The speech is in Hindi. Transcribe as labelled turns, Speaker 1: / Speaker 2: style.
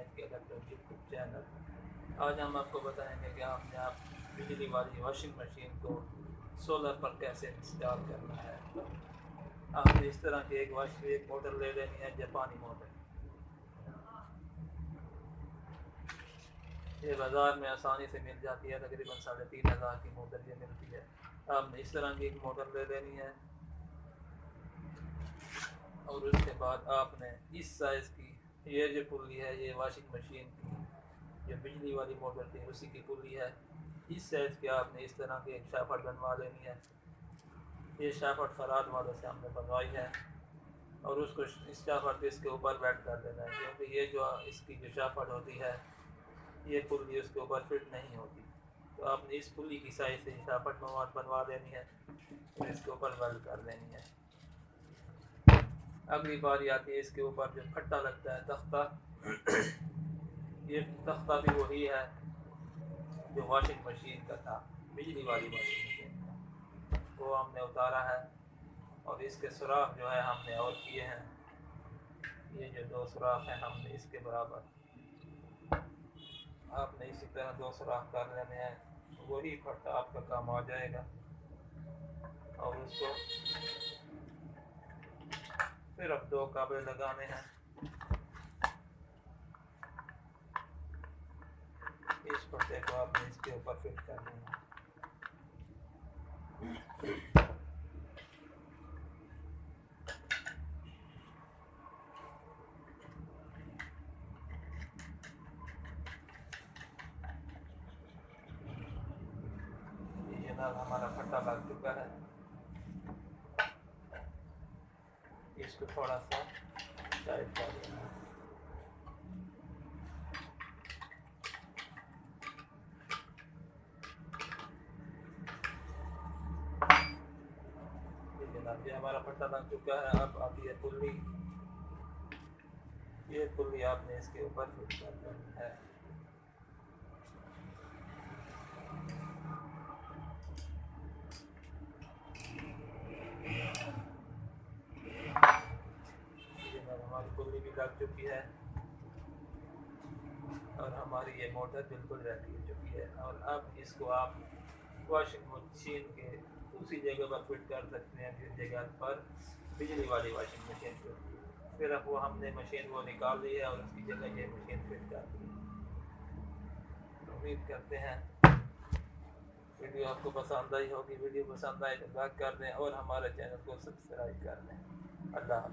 Speaker 1: के इलेक्ट्रॉनिक यूट्यूब चैनल। आज हम आपको बताएंगे कि आप बिजली वाली वॉशिंग मशीन को सोलर पर कैसे इंस्टॉल करना है। आपने इस तरह की एक मोटर ले लेनी है, जापानी मोटर। ये बाज़ार में आसानी से मिल जाती है, तकरीबन 3500 की मोटर ये मिलती है। आपने इस तरह की एक मोटर ले लेनी है और उसके बाद आपने इस साइज़ की ये जो पुल्ली है, ये वॉशिंग मशीन की जो बिजली वाली मोटर थी उसी की पुल्ली है। इस साइज़ की आपने इस तरह की एक शाफट बनवा लेनी है। ये शाफट फराद वालों से हमने बनवाई है और उसको इस शाफट पे इसके ऊपर बैठ कर देना है, क्योंकि ये जो इसकी जो शाफट होती है ये पुल्ली उसके ऊपर फिट नहीं होती। तो आपने इस पुल्ली की साइज़ से शाफट बनवा देनी है और इसके ऊपर वेल्ड कर देनी है। अगली बारी आती है इसके ऊपर जो फट्टा लगता है तख्ता, ये तख्ता भी वही है जो वॉशिंग मशीन का था, बिजली वाली वॉशिंग मशीन का, वो हमने उतारा है और इसके सुराख जो है हमने और किए हैं। ये जो 2 सुराख हैं हमने इसके बराबर, आपने इसी तरह 2 सुराख कर लेने हैं, वही फट्टा आपका काम आ जाएगा। और उसको सिर्फ 2 काबे लगाने हैं। इस फट्टे को आपने इसके ऊपर फिट कर देना। ये जनाब हमारा फट्टा लग चुका है, इसको थोड़ा सा टाइट कर देना। जनाब ये हमारा फट्टा लग चुका है। अब ये पुल्ली आपने इसके ऊपर फिट कर देनी है। हमारी पुल्ली भी लग चुकी है और हमारी ये मोटर बिल्कुल रेडी हो चुकी है। और अब इसको आप वॉशिंग मशीन के उसी जगह पर फिट कर सकते हैं जिस जगह पर बिजली वाली वॉशिंग मशीन होती है। फिर अब वो हमने मशीन वो निकाल ली है और उसकी जगह ये मशीन फिट कर दी है। उम्मीद करते हैं वीडियो आपको पसंद आई होगी। वीडियो पसंद आए तो लाइक कर दें और हमारे चैनल को सब्सक्राइब कर दें। अल्लाह।